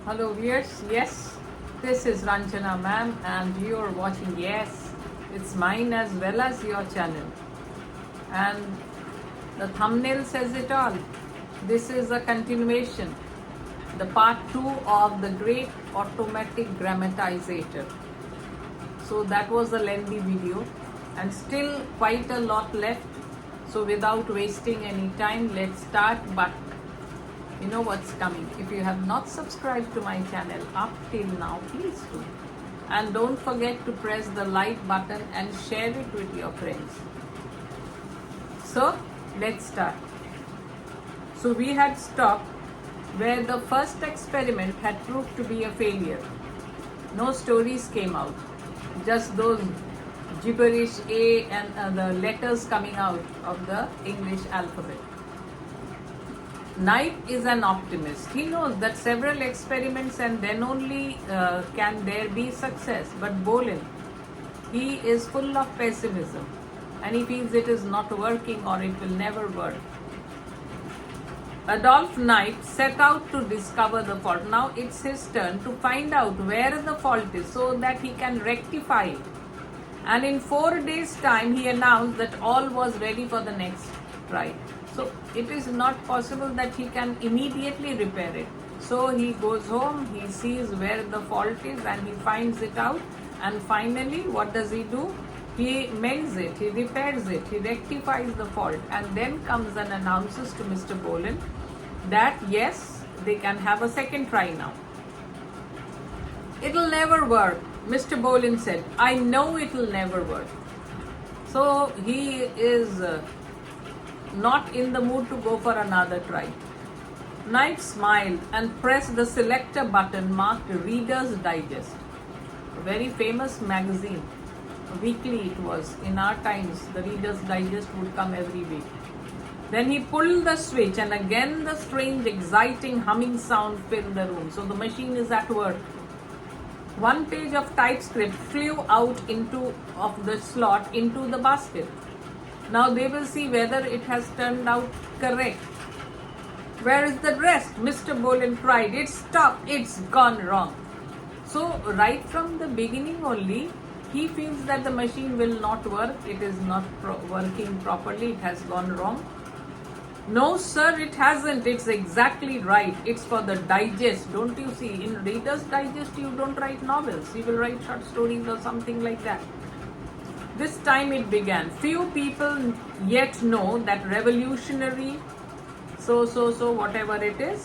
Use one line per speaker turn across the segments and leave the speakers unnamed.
Hello viewers, yes, this is Ranjana ma'am and you are watching, yes, it's mine as well as your channel. And the thumbnail says it all. This is a continuation, the part 2 of the Great Automatic Grammatizator. So that was a lengthy video and still quite a lot left. So without wasting any time, let's start. But you know what's coming. If you have not subscribed to my channel up till now, please do. And don't forget to press the like button and share it with your friends. So let's start. So we had stopped where the first experiment had proved to be a failure. No stories came out, just those gibberish A and the letters coming out of the English alphabet. Knipe is an optimist. He knows that several experiments and then only can there be success. But Bolin, he is full of pessimism and he feels it is not working or it will never work. Adolph Knipe set out to discover the fault. Now it's his turn to find out where the fault is so that he can rectify it. And in 4 days' time, he announced that all was ready for the next try. So it is not possible that he can immediately repair it. So he goes home, he sees where the fault is and he finds it out. And finally, what does he do? He mends it, he repairs it, he rectifies the fault. And then comes and announces to Mr. Bolin that yes, they can have a second try now. It'll never work. Mr. Bolin said, I know it will never work. So he is not in the mood to go for another try. Knipe smiled and pressed the selector button marked Reader's Digest, a very famous magazine. Weekly it was. In our times, the Reader's Digest would come every week. Then he pulled the switch and again the strange, exciting humming sound filled the room. So the machine is at work. One page of typescript flew out of the slot into the basket. Now they will see whether it has turned out correct. Where is the rest? Mr. Bolin cried. It's stopped. It's gone wrong. So right from the beginning only, he feels that the machine will not work. It is not working properly. It has gone wrong. No, sir, it hasn't. It's exactly right. It's for the digest. Don't you see? In Reader's Digest, you don't write novels. You will write short stories or something like that. This time it began. Few people yet know that revolutionary, so, whatever it is.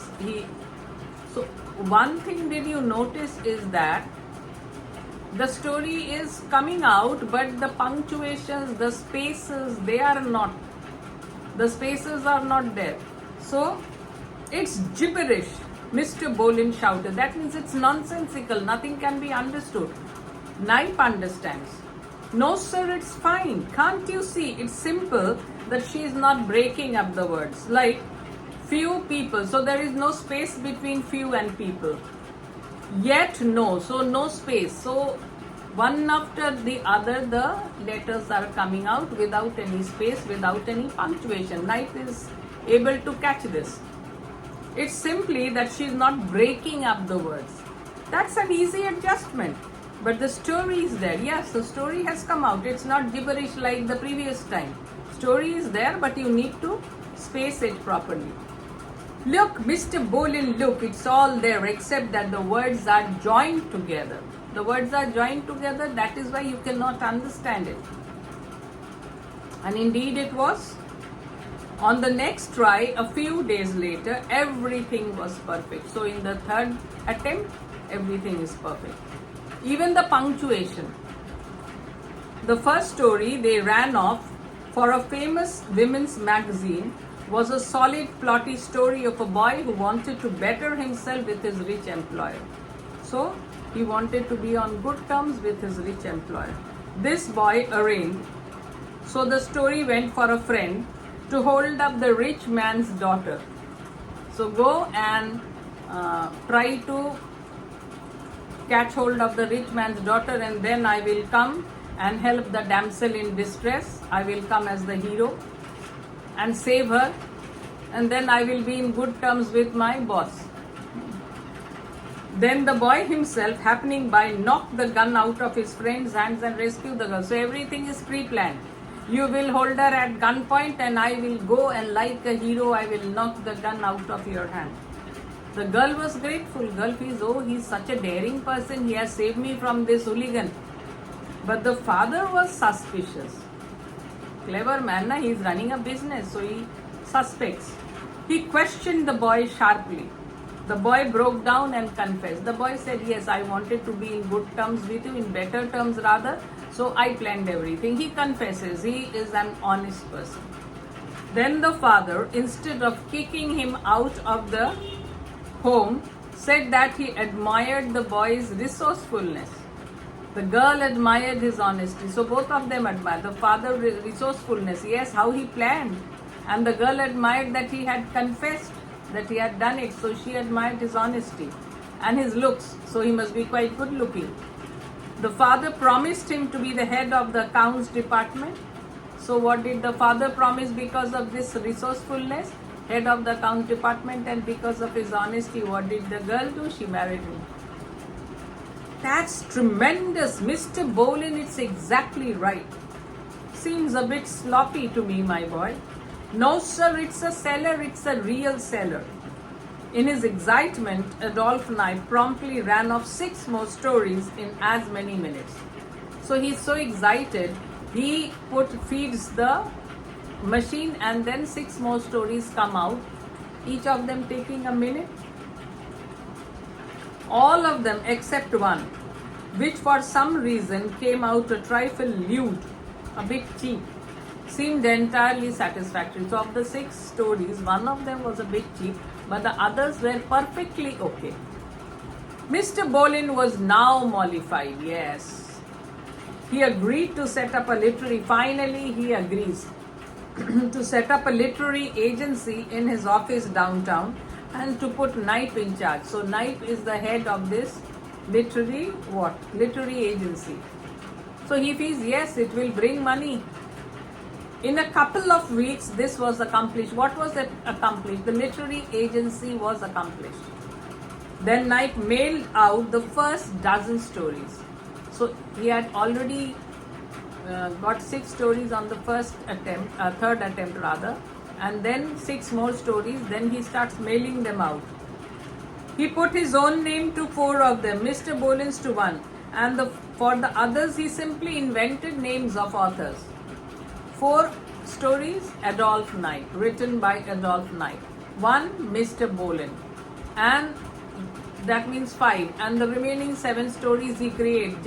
So one thing did you notice is that the story is coming out, but the punctuations, the spaces, they are not. The spaces are not there. So it's gibberish, Mr. Bolin shouted. That means it's nonsensical. Nothing can be understood. Knipe understands. No, sir, it's fine. Can't you see? It's simple that she is not breaking up the words. Like few people. So there is no space between few and people. Yet no. So no space. So one after the other, the letters are coming out without any space, without any punctuation. Knipe is able to catch this. It's simply that she is not breaking up the words. That's an easy adjustment. But the story is there. Yes, the story has come out. It's not gibberish like the previous time. Story is there, but you need to space it properly. Look, Mr. Bolin, look, it's all there except that the words are joined together. The words are joined together, that is why you cannot understand it. And indeed it was. On the next try, a few days later, everything was perfect. So in the third attempt, everything is perfect. Even the punctuation. The first story they ran off for a famous women's magazine was a solid, plotty story of a boy who wanted to better himself with his rich employer. So he wanted to be on good terms with his rich employer. This boy arranged. So the story went for a friend to hold up the rich man's daughter. So go and try to catch hold of the rich man's daughter, and then I will come and help the damsel in distress. I will come as the hero and save her, and then I will be in good terms with my boss. Then the boy himself, happening by, knocked the gun out of his friend's hands and rescued the girl. So everything is pre-planned. You will hold her at gunpoint and I will go and like a hero, I will knock the gun out of your hand. The girl was grateful. Girl feels, oh, he's such a daring person. He has saved me from this hooligan. But the father was suspicious. Clever man, na? He's running a business, so he suspects. He questioned the boy sharply. The boy broke down and confessed. The boy said, yes, I wanted to be in good terms with you, in better terms rather, so I planned everything. He confesses he is an honest person. Then the father, instead of kicking him out of the home, said that he admired the boy's resourcefulness. The girl admired his honesty. So both of them admired. The father resourcefulness, yes, how he planned. And the girl admired that he had confessed, that he had done it. So she admired his honesty and his looks. So he must be quite good looking. The father promised him to be the head of the accounts department. So what did the father promise because of this resourcefulness? Head of the accounts department, and because of his honesty, what did the girl do? She married him. That's tremendous, Mr. Bolin, it's exactly right. Seems a bit sloppy to me, my boy. No, sir, it's a seller, it's a real seller. In his excitement, Adolph Knipe promptly ran off 6 more stories in as many minutes. So he's so excited, he feeds the machine and then 6 more stories come out, each of them taking a minute. All of them except one, which for some reason came out a trifle lewd, a bit cheap, seemed entirely satisfactory. So of the 6 stories, one of them was a bit cheap, but the others were perfectly okay. Mr. Bolin was now mollified, yes. He agreed to set up a literary, finally he agrees to set up a literary agency in his office downtown and to put Knipe in charge. So Knipe is the head of this literary agency. So he feels, yes, it will bring money. In a couple of weeks, this was accomplished. What was it accomplished? The literary agency was accomplished. Then Knipe mailed out the first dozen stories. So he had already got 6 stories on the first attempt, third attempt rather, and then 6 more stories. Then he starts mailing them out. He put his own name to 4 of them, Mr. Bolin's to 1, and for the others he simply invented names of authors. 4 stories, Adolph Knipe, written by Adolph Knipe. 1, Mr. Bolin, and that means 5, and the remaining 7 stories he created.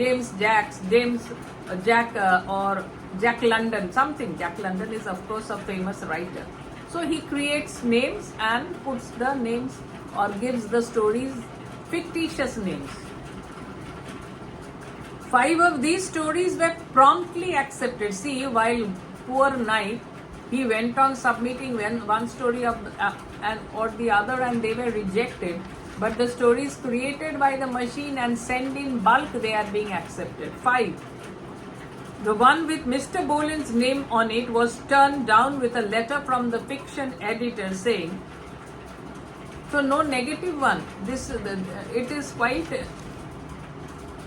Or Jack London, something. Jack London is of course a famous writer. So he creates names and puts the names or gives the stories fictitious names. 5 of these stories were promptly accepted. See, while poor Knipe, he went on submitting one story or the other and they were rejected. But the stories created by the machine and sent in bulk, they are being accepted. 5. The one with Mr. Bolin's name on it was turned down with a letter from the fiction editor saying, so no negative one. It is quite,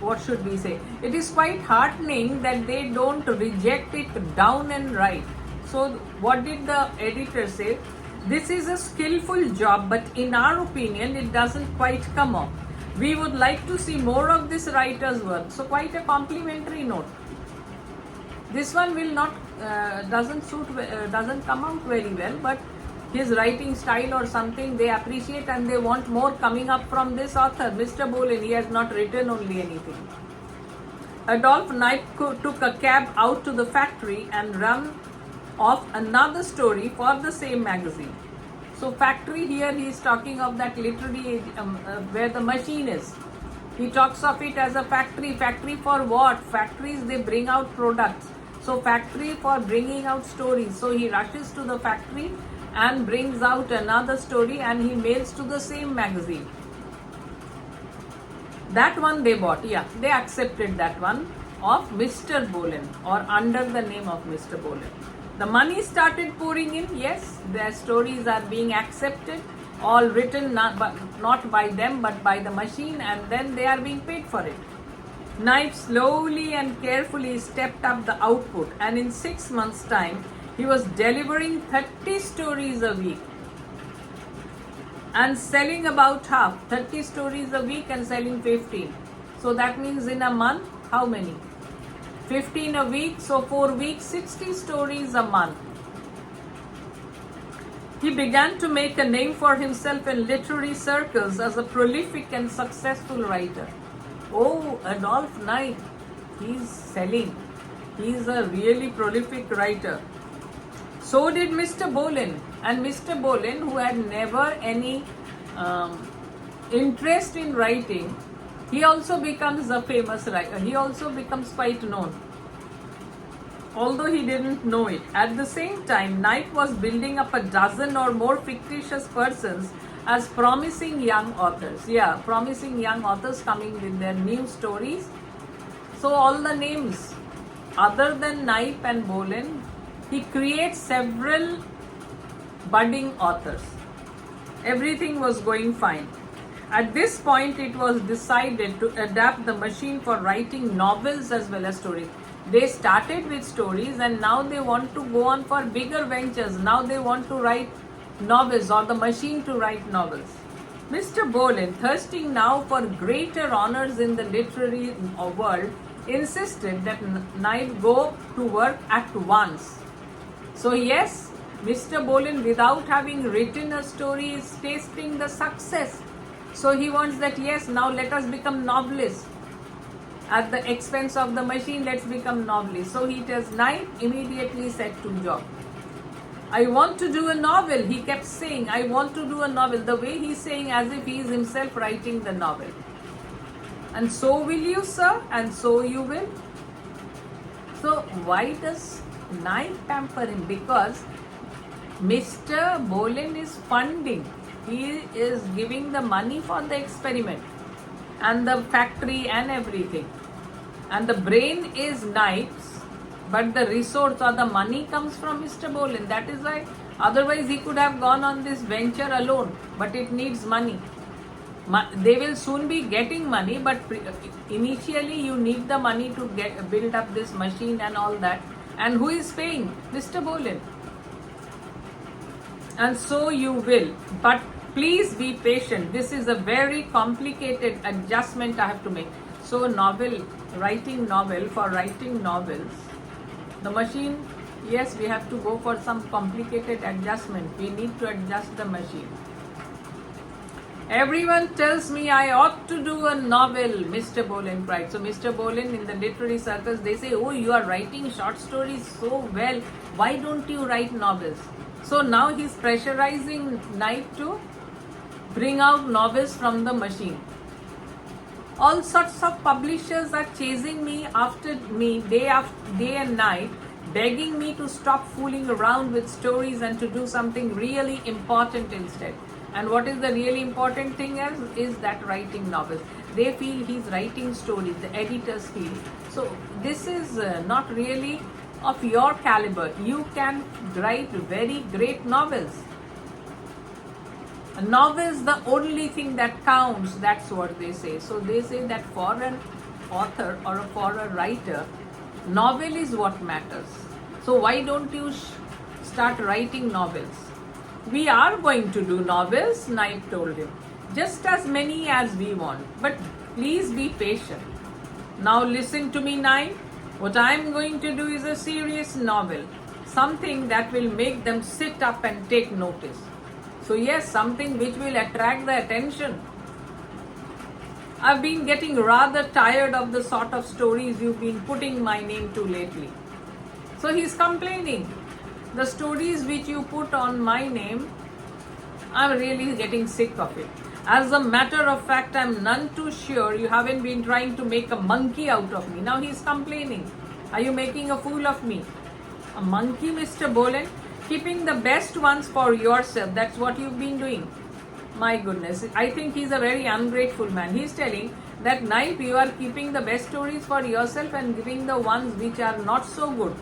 what should we say? It is quite heartening that they don't reject it down and right. So what did the editor say? This is a skillful job, but in our opinion, it doesn't quite come off. We would like to see more of this writer's work. So quite a complimentary note. This one will not doesn't come out very well, but his writing style or something they appreciate and they want more coming up from this author, Mr. Bolin. He has not written only anything. Adolph Knipe took a cab out to the factory and ran off another story for the same magazine. So factory here he is talking of that literary where the machine is. He talks of it as a factory. Factory for what? Factories, they bring out products. So factory for bringing out stories. So he rushes to the factory and brings out another story and he mails to the same magazine. That one they bought, yeah, they accepted that one of Mr. Bolin or under the name of Mr. Bolin. The money started pouring in, yes, their stories are being accepted all written not by them but by the machine, and then they are being paid for it. Knipe slowly and carefully stepped up the output, and in 6 months' time, he was delivering 30 stories a week and selling about half, 30 stories a week and selling 15. So that means in a month, how many? 15 a week, so 4 weeks, 60 stories a month. He began to make a name for himself in literary circles as a prolific and successful writer. Oh, Adolph Knipe, he's selling. He's a really prolific writer. So did Mr. Bolin. And Mr. Bolin, who had never any interest in writing, he also becomes a famous writer. He also becomes quite known, although he didn't know it. At the same time, Knipe was building up a dozen or more fictitious persons as promising young authors. Yeah, promising young authors coming with their new stories. So all the names, other than Knipe and Bolin, he creates several budding authors. Everything was going fine. At this point, it was decided to adapt the machine for writing novels as well as stories. They started with stories and now they want to go on for bigger ventures. Now they want to write novels, or the machine to write novels. Mr. Bolin, thirsting now for greater honors in the literary world, insisted that Knipe go to work at once. So yes, Mr. Bolin, without having written a story, is tasting the success. So he wants that, yes, now let us become novelists. At the expense of the machine, let's become novelists. So he tells Knipe, immediately set to job. I want to do a novel. He kept saying, I want to do a novel. The way he's saying, as if he is himself writing the novel. And so will you, sir, and so you will. So why does Knipe pamper him? Because Mr. Bolin is funding. He is giving the money for the experiment and the factory and everything. And the brain is Knipe's, but the resource or the money comes from Mr. Bolin. That is why, otherwise he could have gone on this venture alone, but it needs money. They will soon be getting money, but initially you need the money to build up this machine and all that. And who is paying? Mr. Bolin. And so you will, but please be patient. This is a very complicated adjustment I have to make. So writing novels, the machine, yes, we have to go for some complicated adjustment. We need to adjust the machine. Everyone tells me I ought to do a novel, Mr. Bolin cried. So Mr. Bolin, in the literary circles, they say, oh, you are writing short stories so well. Why don't you write novels? So now he's pressurizing Knipe to bring out novels from the machine. All sorts of publishers are chasing me after me day and night, begging me to stop fooling around with stories and to do something really important instead. And what is the really important thing is that writing novels. They feel he's writing stories, the editors feel. So this is not really of your caliber. You can write very great novels. A novel is the only thing that counts, that's what they say. So they say that for an author or for a writer, novel is what matters. So why don't you start writing novels? We are going to do novels, Knipe told him. Just as many as we want. But please be patient. Now listen to me, Knipe. What I am going to do is a serious novel. Something that will make them sit up and take notice. So yes, something which will attract the attention. I've been getting rather tired of the sort of stories you've been putting my name to lately. So he's complaining. The stories which you put on my name, I'm really getting sick of it. As a matter of fact, I'm none too sure you haven't been trying to make a monkey out of me. Now he's complaining. Are you making a fool of me? A monkey, Mr. Bolin? Keeping the best ones for yourself. That's what you've been doing. My goodness. I think he's a very ungrateful man. He's telling that Knipe, you are keeping the best stories for yourself and giving the ones which are not so good.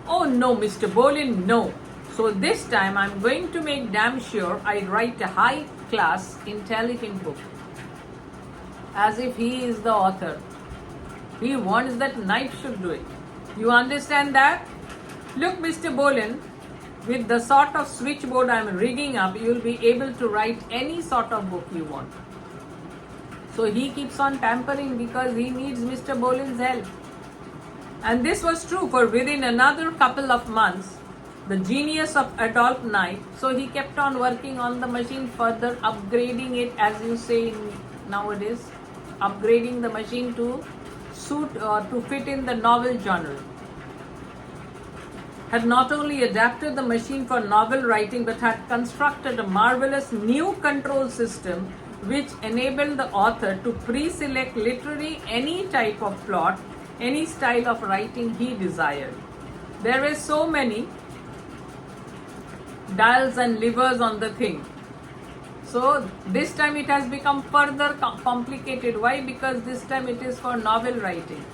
Oh no, Mr. Bolin, no. So this time I'm going to make damn sure I write a high class, intelligent book. As if he is the author. He wants that Knipe should do it. You understand that? Look, Mr. Bolin, with the sort of switchboard I'm rigging up, you will be able to write any sort of book you want. So he keeps on pampering because he needs Mr. Bolin's help. And this was true for within another couple of months. The genius of Adolph Knipe, so he kept on working on the machine further, upgrading it, as you say nowadays, upgrading the machine to suit or to fit in the novel genre. Had not only adapted the machine for novel writing but had constructed a marvelous new control system which enabled the author to pre-select literally any type of plot, any style of writing he desired. There were so many dials and levers on the thing. So this time it has become further complicated. Why? Because this time it is for novel writing.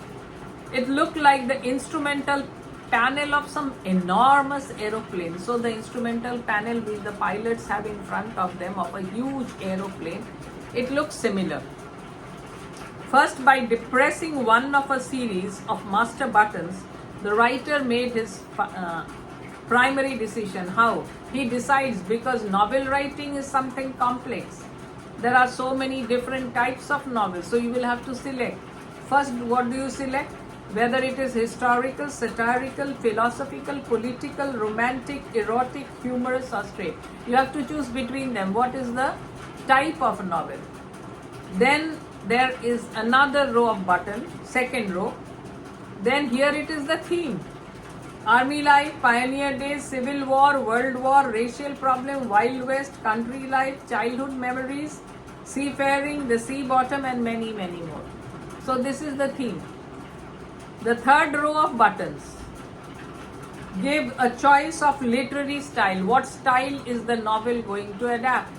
It looked like the instrumental panel of some enormous aeroplane. So the instrumental panel which the pilots have in front of them of a huge aeroplane, it looks similar. First, by depressing one of a series of master buttons, the writer made his primary decision. How? He decides, because novel writing is something complex. There are so many different types of novels, so you will have to select. First, what do you select? Whether it is historical, satirical, philosophical, political, romantic, erotic, humorous or straight. You have to choose between them. What is the type of novel? Then there is another row of buttons, second row. Then here it is the theme. Army life, pioneer days, civil war, world war, racial problem, wild west, country life, childhood memories, seafaring, the sea bottom and many, many more. So this is the theme. The third row of buttons give a choice of literary style. What style is the novel going to adapt?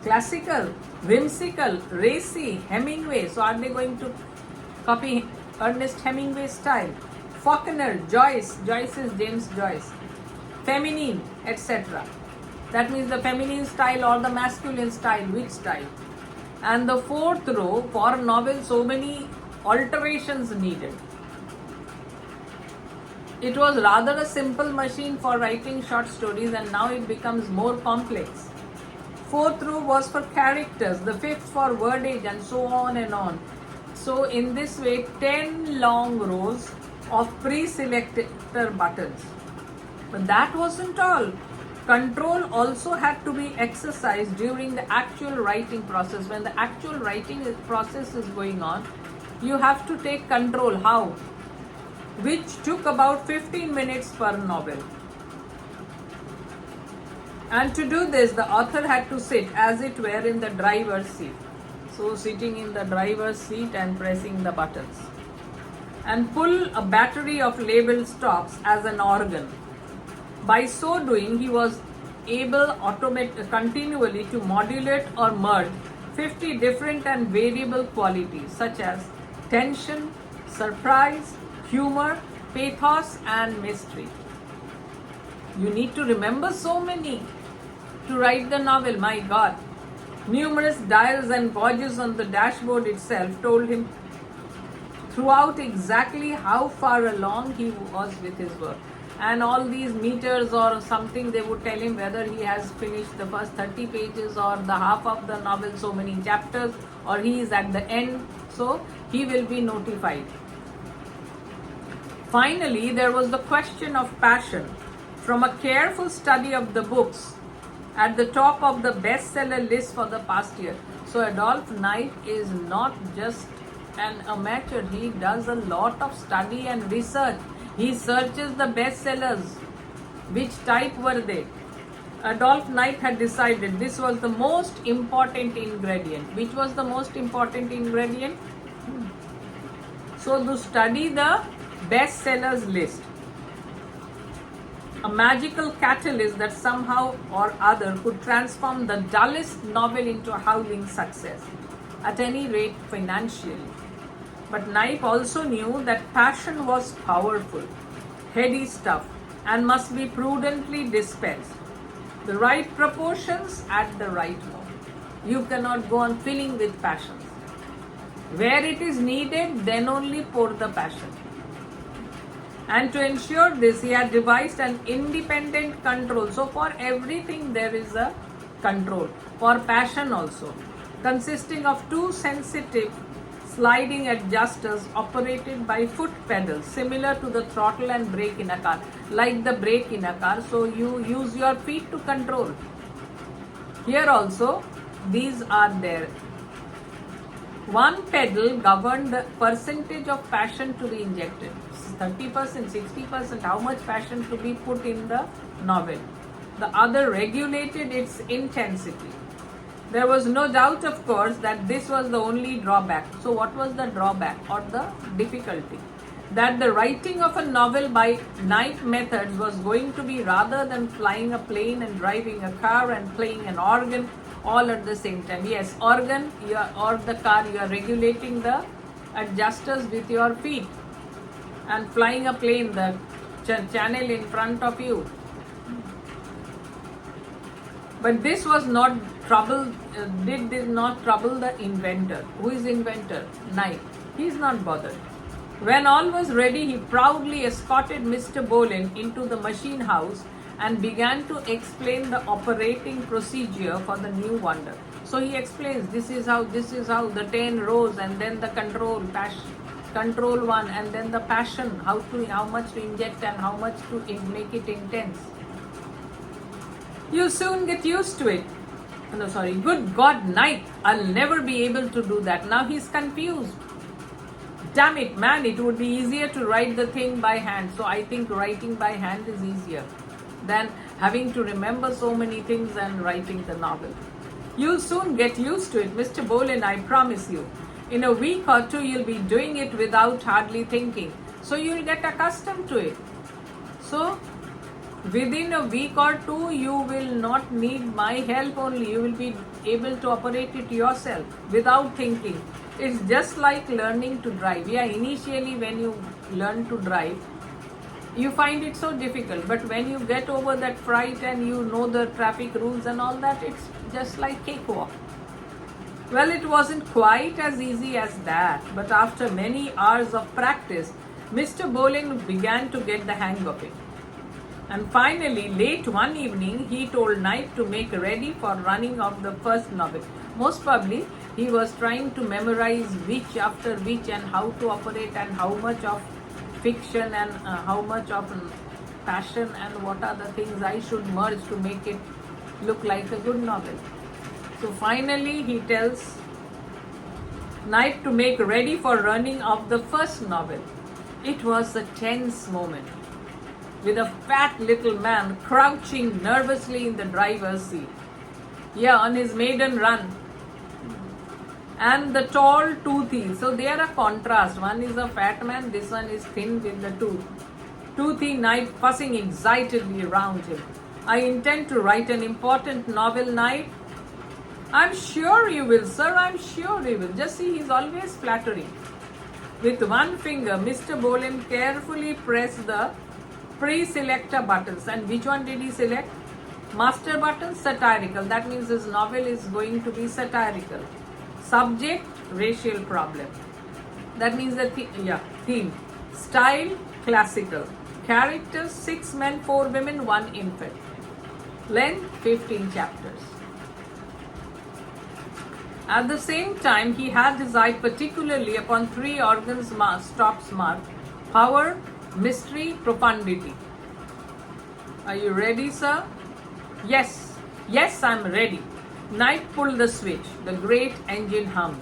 Classical, whimsical, racy, Hemingway. So are they going to copy Ernest Hemingway's style? Faulkner, Joyce is James Joyce, feminine, etc. That means the feminine style or the masculine style, which style? And the fourth row, for novel, so many alterations needed. It was rather a simple machine for writing short stories, and now it becomes more complex. Fourth row was for characters, the fifth for wordage, and so on and on. So in this way, 10 long rows of pre-selected buttons. But that wasn't all. Control also had to be exercised during the actual writing process. When the actual writing process is going on, you have to take control. How? Which took about 15 minutes per novel. And to do this, the author had to sit, as it were, in the driver's seat. So sitting in the driver's seat and pressing the buttons. And pull a battery of labeled stops as an organ. By so doing, he was able continually to modulate or merge 50 different and variable qualities such as tension, surprise, humor, pathos and mystery. You need to remember so many to write the novel, my God. Numerous dials and gauges on the dashboard itself told him throughout exactly how far along he was with his work. And all these meters or something, they would tell him whether he has finished the first 30 pages or the half of the novel, so many chapters, or he is at the end. So he will be notified. Finally, there was the question of passion. From a careful study of the books at the top of the bestseller list for the past year. So Adolph Knipe is not just an amateur. He does a lot of study and research. He searches the bestsellers. Which type were they? Adolph Knipe had decided this was the most important ingredient. Which was the most important ingredient? So to study the bestsellers list. A magical catalyst that somehow or other could transform the dullest novel into a howling success. At any rate, financially. But Knipe also knew that passion was powerful. Heady stuff. and must be prudently dispensed. The right proportions at the right moment. You cannot go on filling with passions. Where it is needed, then only pour the passion. And to ensure this, he had devised an independent control. So for everything there is a control. For passion also. Consisting of two sensitive sliding adjusters operated by foot pedals, similar to the throttle and brake in a car. Like the brake in a car, so you use your feet to control. Here also, these are there. One pedal governed the percentage of passion to be injected. 30%, 60%, how much passion to be put in the novel. The other regulated its intensity. There was no doubt, of course, that this was the only drawback. So what was the drawback or the difficulty? That the writing of a novel by Knipe methods was going to be, rather than flying a plane and driving a car and playing an organ all at the same time. Yes, organ or the car, you are regulating the adjusters with your feet, and flying a plane, the channel in front of you. But this was not did not trouble the inventor. Who is inventor? Knipe. He is not bothered. When all was ready, he proudly escorted Mr. Bolin into the machine house and began to explain the operating procedure for the new wonder. So he explains, this is how the 10 rows, and then the control one, and then the passion, how much to inject and how much to make it intense. You soon get used to it. No, sorry. Good God, Knipe, I'll never be able to do that. Now he's confused. Damn it, man, it would be easier to write the thing by hand. So I think writing by hand is easier than having to remember so many things and writing the novel. You'll soon get used to it, Mr. Bolin, I promise you. In a week or two, you'll be doing it without hardly thinking. So you'll get accustomed to it. So within a week or two, you will not need my help only. You will be able to operate it yourself without thinking. It's just like learning to drive. Yeah, initially when you learn to drive, you find it so difficult. But when you get over that fright and you know the traffic rules and all that, it's just like cakewalk. Well, it wasn't quite as easy as that. But after many hours of practice, Mr. Bolin began to get the hang of it. And finally, late one evening, he told Knipe to make ready for running of the first novel. Most probably, he was trying to memorize which after which and how to operate and how much of fiction and how much of passion and what are the things I should merge to make it look like a good novel. So finally, he tells Knipe to make ready for running of the first novel. It was a tense moment, with a fat little man crouching nervously in the driver's seat. Yeah, on his maiden run. And the tall toothy. So they are a contrast. One is a fat man, this one is thin with the tooth. Toothy Knipe fussing excitedly around him. I intend to write an important novel, Knipe. I'm sure you will, sir, I'm sure you will. Just see, he's always flattering. With one finger, Mr. Bolin carefully pressed the pre-selector buttons. And which one did he select? Master button, satirical. That means his novel is going to be satirical. Subject, racial problem. That means the theme. Style, classical. Characters, 6 men, 4 women, 1 infant. Length, 15 chapters. At the same time, he had his eye particularly upon 3 organs stops marked: power, mystery, profundity. Are you ready, sir? Yes, I'm ready. Knipe pulled the switch. The great engine hummed.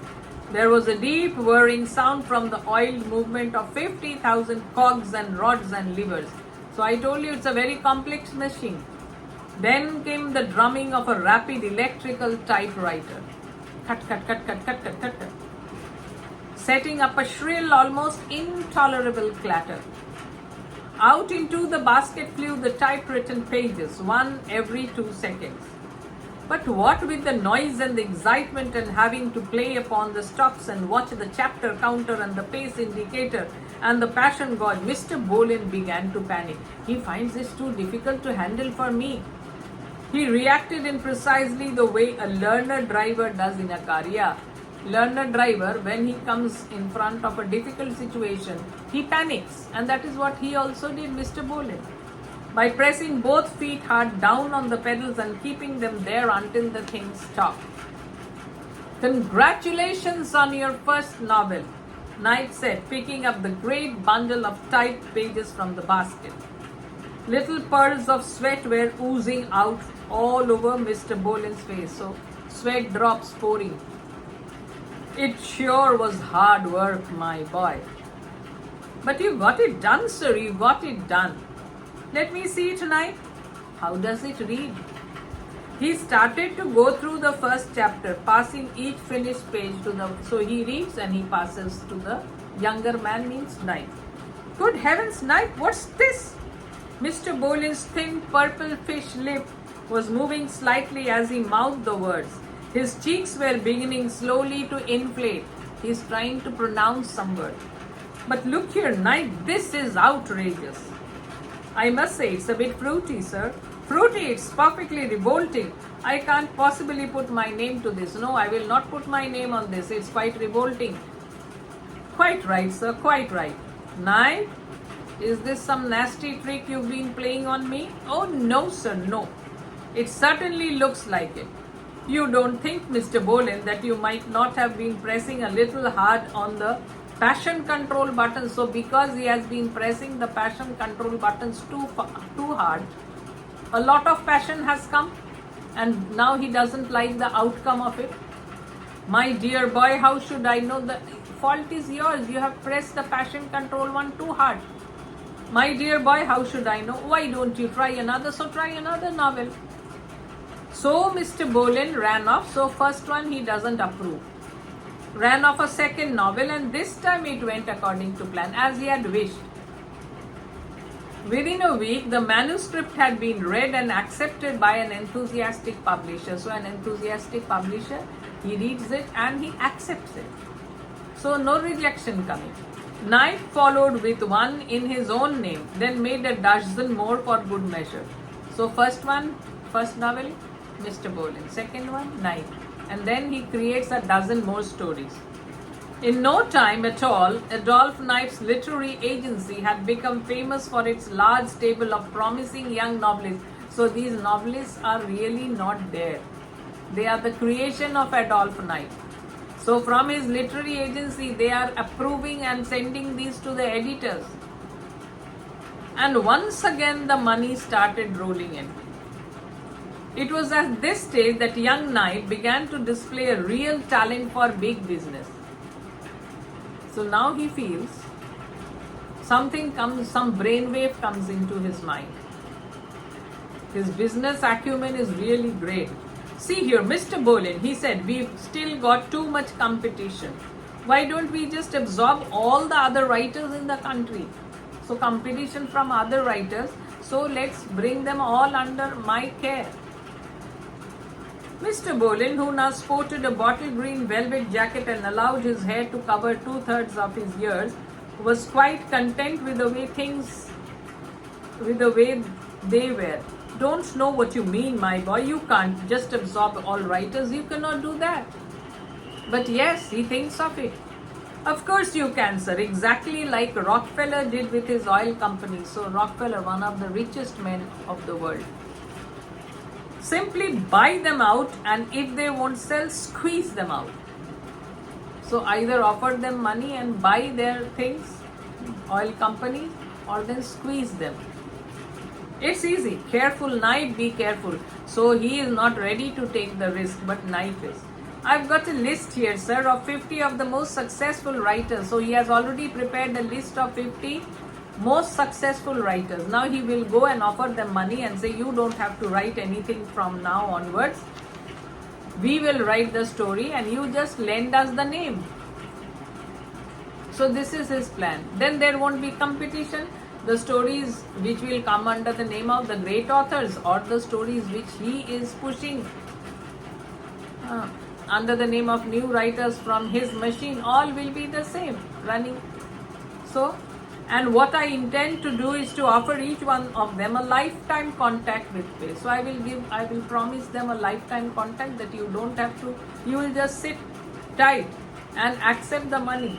There was a deep whirring sound from the oiled movement of 50,000 cogs and rods and levers. So I told you it's a very complex machine. Then came the drumming of a rapid electrical typewriter. Cut, cut, cut, cut, cut, cut, cut, cut. Setting up a shrill, almost intolerable clatter. Out into the basket flew the typewritten pages, one every 2 seconds. But what with the noise and the excitement and having to play upon the stops and watch the chapter counter and the pace indicator and the passion god, Mr. Bolin began to panic. He finds this too difficult to handle for me. He reacted in precisely the way a learner driver does in a car. Yeah, learner driver, when he comes in front of a difficult situation, he panics. And that is what he also did, Mr. Bolin. By pressing both feet hard down on the pedals and keeping them there until the thing stopped. Congratulations on your first novel, Knipe said, picking up the great bundle of typed pages from the basket. Little pearls of sweat were oozing out all over Mr. Bolin's face, so sweat drops pouring. It sure was hard work, my boy. But you got it done, sir, you got it done. Let me see it tonight. How does it read? He started to go through the first chapter, passing each finished page to the... So he reads and he passes to the younger man, means Knipe. Good heavens, Knipe, what's this? Mr. Bolin's thin purple fish lip was moving slightly as he mouthed the words. His cheeks were beginning slowly to inflate. He's trying to pronounce some word. But look here, Knipe, this is outrageous. I must say, it's a bit fruity, sir. Fruity, it's perfectly revolting. I can't possibly put my name to this. No, I will not put my name on this. It's quite revolting. Quite right, sir, quite right. Knipe, is this some nasty trick you've been playing on me? Oh, no, sir, no. It certainly looks like it. You don't think, Mr. Bolin, that you might not have been pressing a little hard on the passion control button. So because he has been pressing the passion control buttons too hard, a lot of passion has come and now he doesn't like the outcome of it. My dear boy, how should I know? The fault is yours. You have pressed the passion control one too hard. My dear boy, how should I know? Why don't you try another? So try another novel. So Mr. Bolin ran off. So first one he doesn't approve. Ran off a second novel, and this time it went according to plan, as he had wished. Within a week, the manuscript had been read and accepted by an enthusiastic publisher. So an enthusiastic publisher, he reads it and he accepts it. So no rejection coming. Knipe followed with one in his own name, then made a dozen more for good measure. So first novel, Mr. Bolin. Second one, Knipe. And then he creates a dozen more stories. In no time at all, Adolph Knipe's literary agency had become famous for its large stable of promising young novelists. So these novelists are really not there. They are the creation of Adolph Knipe. So from his literary agency, they are approving and sending these to the editors. And once again, the money started rolling in. It was at this stage that young Knipe began to display a real talent for big business. So now he feels something comes, some brainwave comes into his mind. His business acumen is really great. See here, Mr. Bolin, he said, we've still got too much competition. Why don't we just absorb all the other writers in the country? So competition from other writers. So let's bring them all under my care. Mr. Bolin, who now sported a bottle green velvet jacket and allowed his hair to cover 2/3 of his ears, was quite content with the way they were. Don't know what you mean, my boy. You can't just absorb all writers. You cannot do that. But yes, he thinks of it. Of course you can, sir. Exactly like Rockefeller did with his oil company. So Rockefeller, one of the richest men of the world. Simply buy them out, and if they won't sell, squeeze them out. So either offer them money and buy their things, oil company, or then squeeze them. It's easy. Careful, Knipe, be careful. So he is not ready to take the risk, but Knipe is. I've got a list here, sir, of 50 of the most successful writers. So he has already prepared a list of 50 most successful writers. Now he will go and offer them money and say, you don't have to write anything from now onwards. We will write the story and you just lend us the name. So this is his plan. Then there won't be competition. The stories which will come under the name of the great authors, or the stories which he is pushing under the name of new writers from his machine, all will be the same running. So And what I intend to do is to offer each one of them a lifetime contact with pay. So I will promise them a lifetime contact that you don't have to, you will just sit tight and accept the money.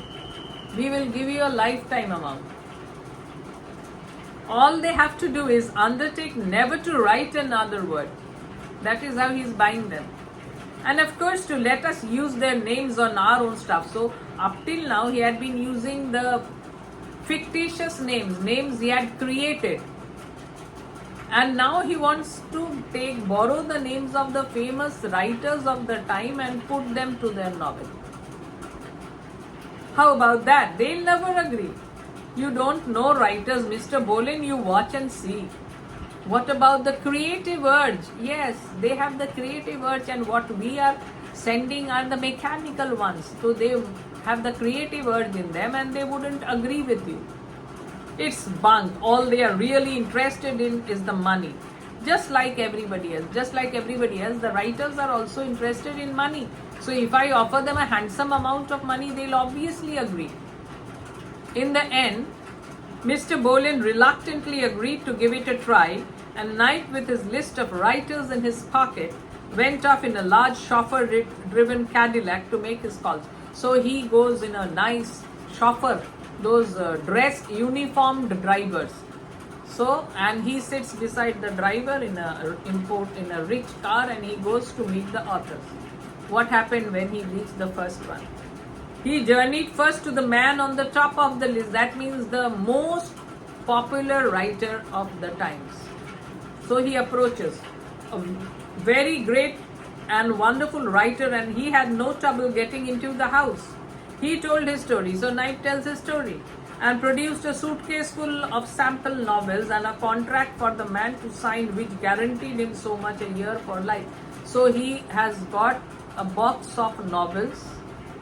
We will give you a lifetime amount. All they have to do is undertake never to write another word. That is how he's buying them. And of course, to let us use their names on our own stuff. So up till now, he had been using the fictitious names he had created. And now he wants to borrow the names of the famous writers of the time and put them to their novel. How about that? They'll never agree. You don't know writers, Mr. Bolin, you watch and see. What about the creative urge? Yes, they have the creative urge, and what we are sending are the mechanical ones. So they have the creative urge in them and they wouldn't agree with you. It's bunk. All they are really interested in is the money. Just like everybody else. The writers are also interested in money. So if I offer them a handsome amount of money, they'll obviously agree. In the end, Mr. Bolin reluctantly agreed to give it a try, and Knipe, with his list of writers in his pocket, went off in a large chauffeur-driven Cadillac to make his calls. So he goes in a nice chauffeur, those dressed, uniformed drivers. So, and he sits beside the driver in a rich car, and he goes to meet the authors. What happened when he reached the first one? He journeyed first to the man on the top of the list. That means the most popular writer of the times. So he approaches a very great and wonderful writer, and he had no trouble getting into the house. He told his story. So Knipe tells his story and produced a suitcase full of sample novels and a contract for the man to sign, which guaranteed him so much a year for life. So he has got a box of novels,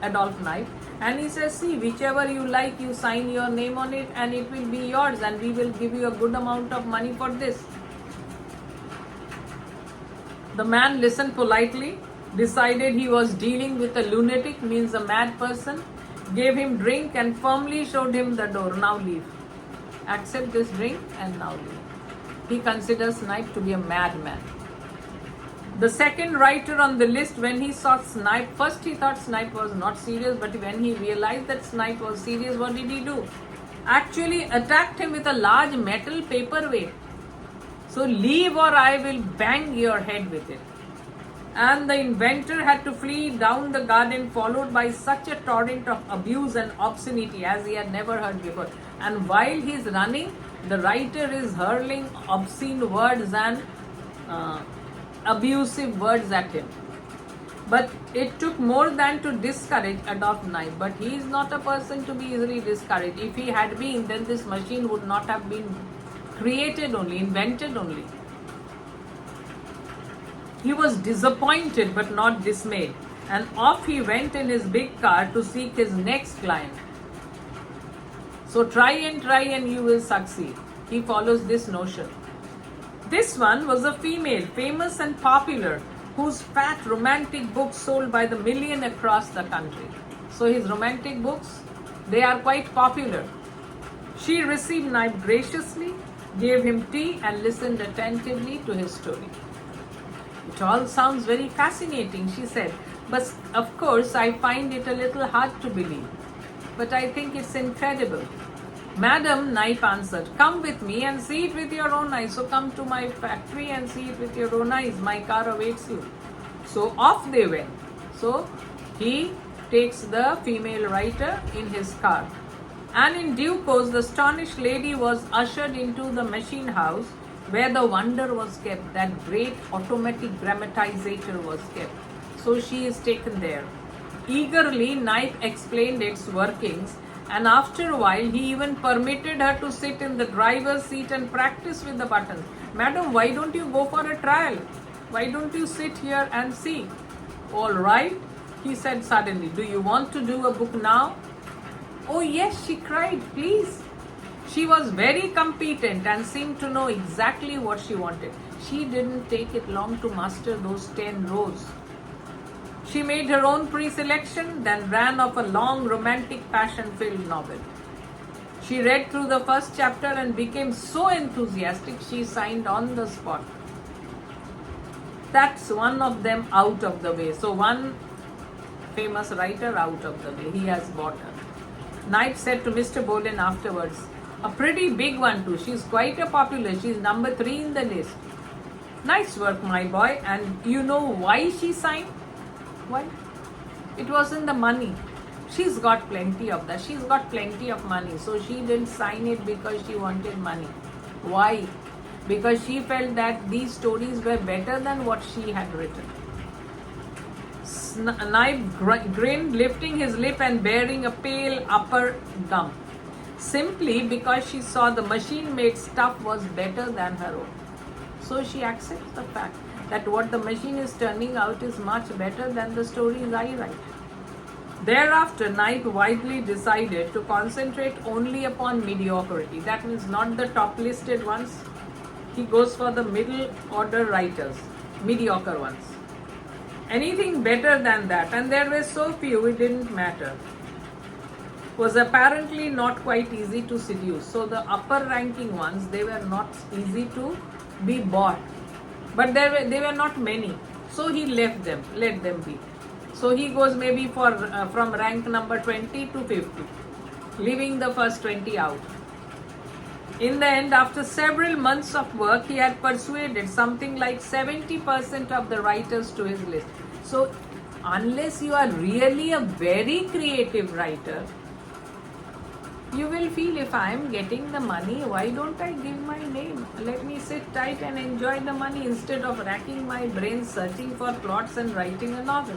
Adolph Knipe, and he says, see, whichever you like, you sign your name on it and it will be yours, and we will give you a good amount of money for this. The man listened politely, decided he was dealing with a lunatic, means a mad person, gave him drink and firmly showed him the door. Now leave. Accept this drink and now leave. He considers Knipe to be a madman. The second writer on the list, when he saw Knipe, first he thought Knipe was not serious, but when he realized that Knipe was serious, what did he do? Actually attacked him with a large metal paperweight. So leave or I will bang your head with it. And the inventor had to flee down the garden, followed by such a torrent of abuse and obscenity as he had never heard before. And while he is running, the writer is hurling obscene words and abusive words at him. But it took more than to discourage Adolph Knipe. But he is not a person to be easily discouraged. If he had been, then this machine would not have been created only, invented only. He was disappointed but not dismayed, and off he went in his big car to seek his next client. So try and you will succeed. He follows this notion. This one was a female, famous and popular, whose fat romantic books sold by the million across the country. So his romantic books, they are quite popular. She received Knipe graciously, gave him tea and listened attentively to his story. It all sounds very fascinating, she said, but of course I find it a little hard to believe. But I think it's incredible. Madam, Knipe answered, come with me and see it with your own eyes. So come to my factory and see it with your own eyes. My car awaits you. So off they went. So he takes the female writer in his car. And in due course, the astonished lady was ushered into the machine house where the wonder was kept, that great automatic grammatizator was kept. So she is taken there. Eagerly, Knipe explained its workings, and after a while, he even permitted her to sit in the driver's seat and practice with the buttons. Madam, why don't you go for a trial? Why don't you sit here and see? All right, he said suddenly. Do you want to do a book now? Oh yes, she cried, please. She was very competent and seemed to know exactly what she wanted. She didn't take it long to master those 10 rows. She made her own pre-selection, then ran off a long, romantic, passion-filled novel. She read through the first chapter and became so enthusiastic she signed on the spot. That's one of them out of the way. So one famous writer out of the way. He has bought her. Knipe said to Mr. Bolin afterwards, a pretty big one too. She's quite a popular. She's number 3 in the list. Nice work, my boy. And you know why she signed? Why? It wasn't the money. She's got plenty of that. She's got plenty of money. So she didn't sign it because she wanted money. Why? Because she felt that these stories were better than what she had written. Knipe grinned, lifting his lip and baring a pale upper gum, simply because she saw the machine-made stuff was better than her own. So she accepts the fact that what the machine is turning out is much better than the stories I write. Thereafter, Knipe wisely decided to concentrate only upon mediocrity. That means not the top listed ones. He goes for the middle order writers, mediocre ones. Anything better than that, and there were so few it didn't matter, was apparently not quite easy to seduce. So the upper ranking ones, they were not easy to be bought. But they were not many. So he let them be. So he goes maybe for from rank number 20 to 50, leaving the first 20 out. In the end, after several months of work, he had persuaded something like 70% of the writers to his list. So unless you are really a very creative writer, you will feel, if I am getting the money, why don't I give my name? Let me sit tight and enjoy the money instead of racking my brains searching for plots and writing a novel.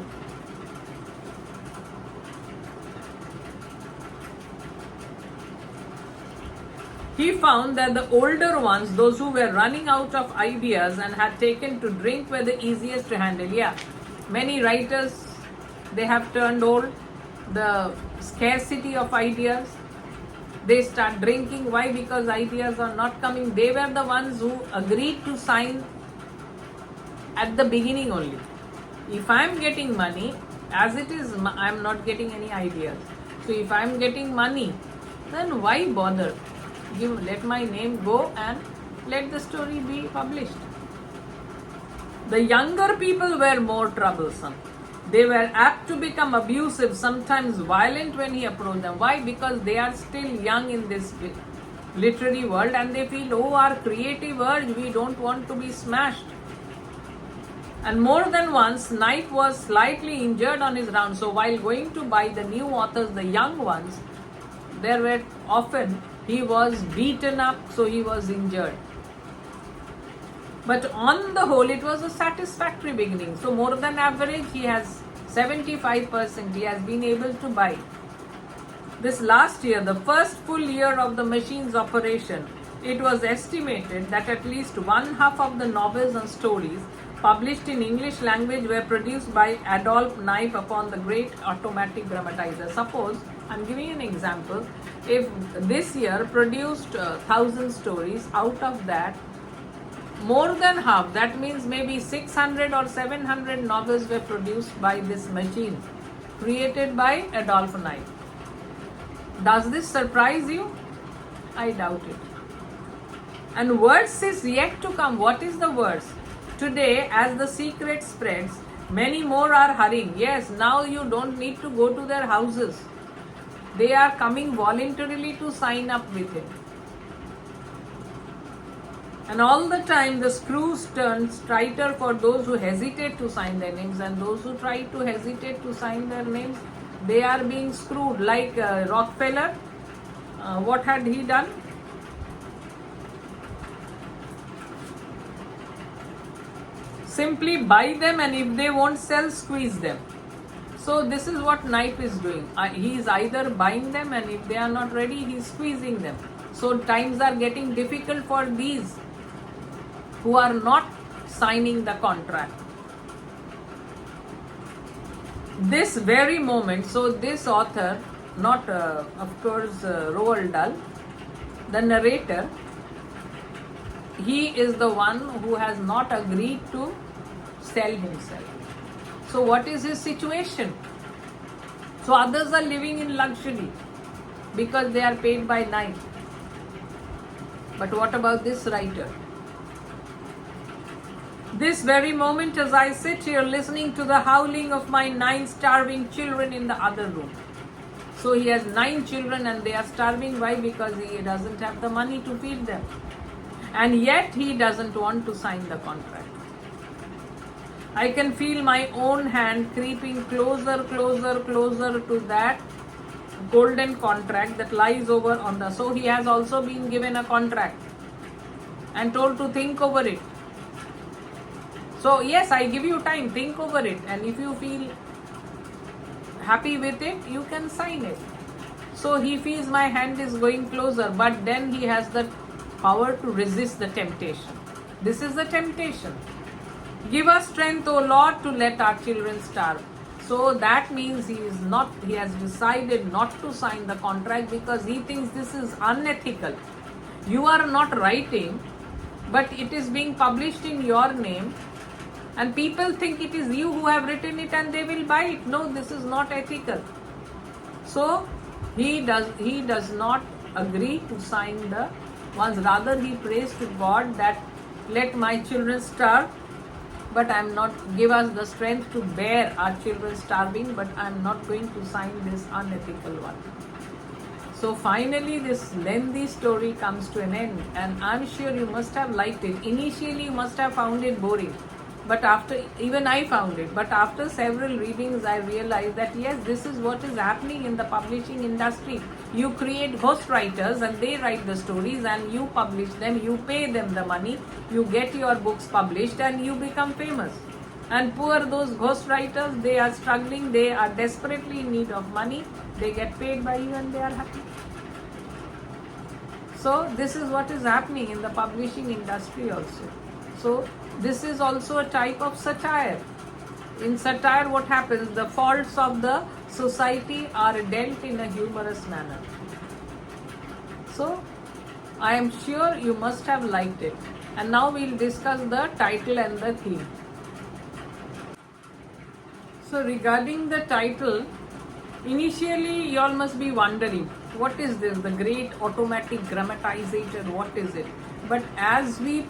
He found that the older ones, those who were running out of ideas and had taken to drink, were the easiest to handle. Yeah, many writers, they have turned old. The scarcity of ideas, they start drinking. Why? Because ideas are not coming. They were the ones who agreed to sign at the beginning only. If I am getting money, as it is, I am not getting any ideas. So if I am getting money, then why bother? Let my name go and let the story be published. The younger people were more troublesome. They were apt to become abusive, sometimes violent when he approached them. Why? Because they are still young in this literary world and they feel, oh, our creative urge, we don't want to be smashed. And more than once, Knipe was slightly injured on his round. So while going to buy the new authors, the young ones, there were often he was beaten up, so he was injured. But on the whole, it was a satisfactory beginning. So more than average, he has 75% he has been able to buy. This last year, the first full year of the machine's operation, it was estimated that at least one half of the novels and stories published in English language were produced by Adolph Knipe upon the Great Automatic Grammatizator. Suppose, I'm giving an example, if this year produced 1,000 stories, out of that, more than half, that means maybe 600 or 700 novels were produced by this machine, created by Adolph Knipe. Does this surprise you? I doubt it. And worse is yet to come. What is the worst? Today, as the secret spreads, many more are hurrying. Yes, now you don't need to go to their houses. They are coming voluntarily to sign up with him. And all the time the screws turn tighter for those who hesitate to sign their names, and those who try to hesitate to sign their names, they are being screwed. Like Rockefeller, what had he done? Simply buy them, and if they won't sell, squeeze them. So this is what Knipe is doing. He is either buying them, and if they are not ready, he is squeezing them. So times are getting difficult for these who are not signing the contract. This very moment, so this author, not of course Roald Dahl, the narrator, he is the one who has not agreed to sell himself. So what is his situation? So others are living in luxury. because they are paid by Knipe. But what about this writer? This very moment as I sit here listening to the howling of my 9 starving children in the other room. So he has 9 children and they are starving. Why? Because he doesn't have the money to feed them. And yet he doesn't want to sign the contract. I can feel my own hand creeping closer to that golden contract that lies over on the... So he has also been given a contract and told to think over it. So yes, I give you time, think over it, and if you feel happy with it, you can sign it. So he feels my hand is going closer, but then he has the power to resist the temptation. This is the temptation. Give us strength, O Lord, to let our children starve. So that means he has decided not to sign the contract because he thinks this is unethical. You are not writing, but it is being published in your name. And people think it is you who have written it and they will buy it. No, this is not ethical. So he does not agree to sign the ones. Rather he prays to God that let my children starve, but I am not, give us the strength to bear our children starving, but I am not going to sign this unethical one. So finally this lengthy story comes to an end, and I am sure you must have liked it. Initially you must have found it boring. But even I found it. But after several readings, I realized that yes, this is what is happening in the publishing industry. You create ghostwriters and they write the stories and you publish them, you pay them the money, you get your books published and you become famous. And poor those ghostwriters, they are struggling, they are desperately in need of money, they get paid by you and they are happy. So this is what is happening in the publishing industry also. So this is also a type of satire. In satire, what happens? The faults of the society are dealt in a humorous manner. So I am sure you must have liked it. And now we'll discuss the title and the theme. So regarding the title, initially you all must be wondering, what is this? The Great Automatic Grammatizator, what is it? But as we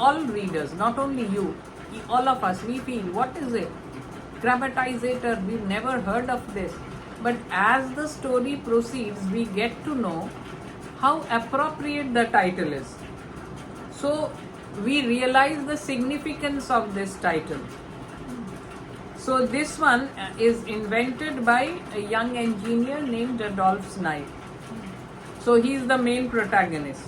all readers, not only you, all of us, we feel, what is it? Grammatizator, we've never heard of this. But as the story proceeds, we get to know how appropriate the title is. So we realize the significance of this title. So this one is invented by a young engineer named Adolph Knipe. So he is the main protagonist.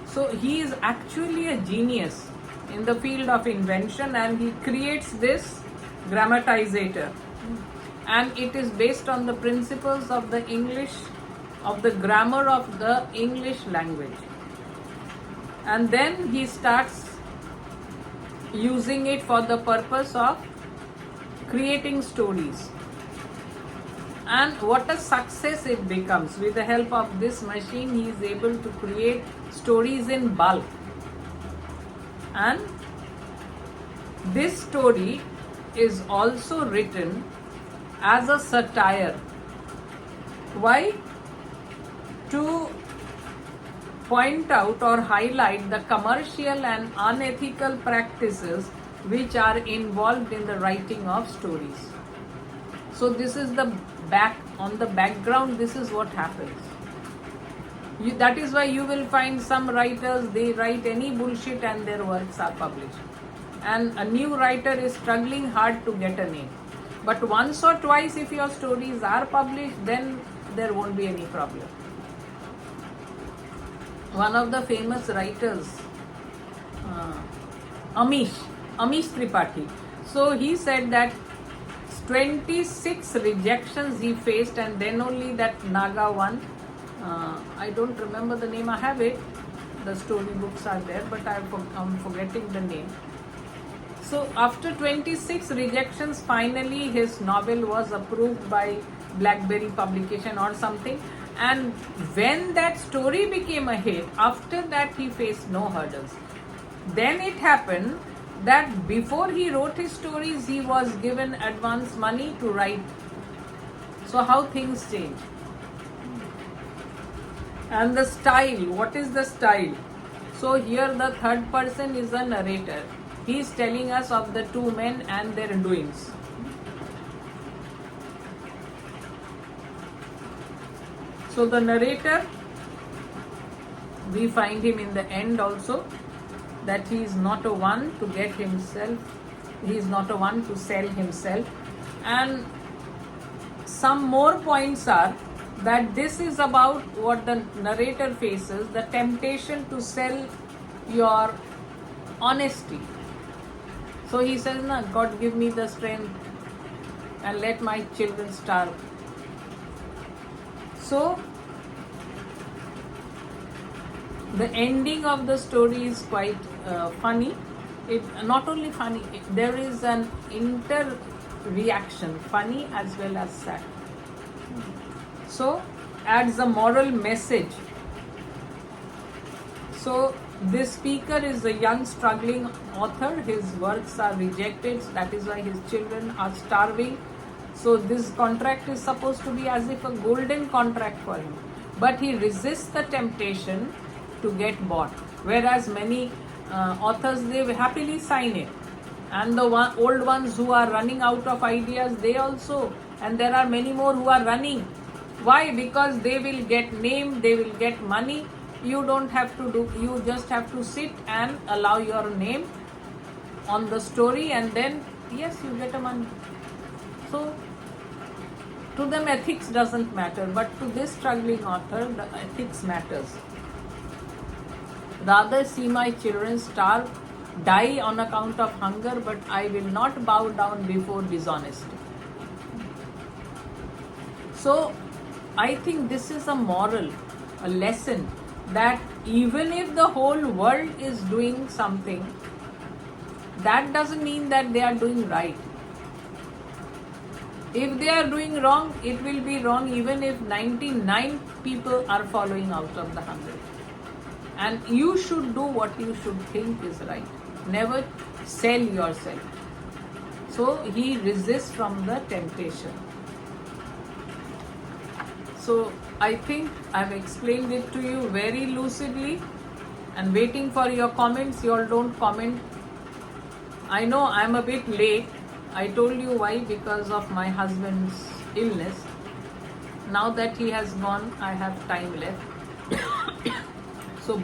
So he is actually a genius in the field of invention and he creates this grammatizator. And it is based on the principles of the grammar of the English language. And then he starts using it for the purpose of creating stories. And what a success it becomes. With the help of this machine, he is able to create stories in bulk. And this story is also written as a satire. Why? To point out or highlight the commercial and unethical practices which are involved in the writing of stories. So this is on the background, this is what happens. That is why you will find some writers, they write any bullshit and their works are published. And a new writer is struggling hard to get a name. But once or twice if your stories are published, then there won't be any problem. One of the famous writers, Amish Tripathi. So he said that 26 rejections he faced, and then only that Naga one, I don't remember the name, I have it, the storybooks are there, but I'm forgetting the name. So after 26 rejections, finally his novel was approved by Blackberry publication or something, and when that story became a hit, after that he faced no hurdles. Then it happened that before he wrote his stories, he was given advance money to write. So how things change. And the style, what is the style? So here the third person is the narrator. He is telling us of the two men and their doings. So the narrator, we find him in the end also, that he is not a one to get himself, he is not a one to sell himself. And some more points are that this is about what the narrator faces, the temptation to sell your honesty. So he says, "No, God give me the strength and let my children starve." So the ending of the story is quite funny. It not only funny, there is an inter-reaction, funny as well as sad. So adds a moral message. So this speaker is a young struggling author. His works are rejected. That is why his children are starving. So this contract is supposed to be as if a golden contract for him. But he resists the temptation to get bought. Whereas many authors, they happily sign it. And the old ones who are running out of ideas, they also. And there are many more who are running. Why? Because they will get name, they will get money. You don't have to do, you just have to sit and allow your name on the story, and then yes, you get a money. So to them ethics doesn't matter, but to this struggling author the ethics matters. Rather see my children starve, die on account of hunger, but I will not bow down before dishonesty. So I think this is a moral, a lesson, that even if the whole world is doing something, that doesn't mean that they are doing right. If they are doing wrong, it will be wrong even if 99 people are following out of the 100. And you should do what you should think is right. Never sell yourself. So he resists from the temptation. So I think I've explained it to you very lucidly, and waiting for your comments. You all don't comment. I know I'm a bit late. I told you why, because of my husband's illness. Now that he has gone, I have time left. So bye.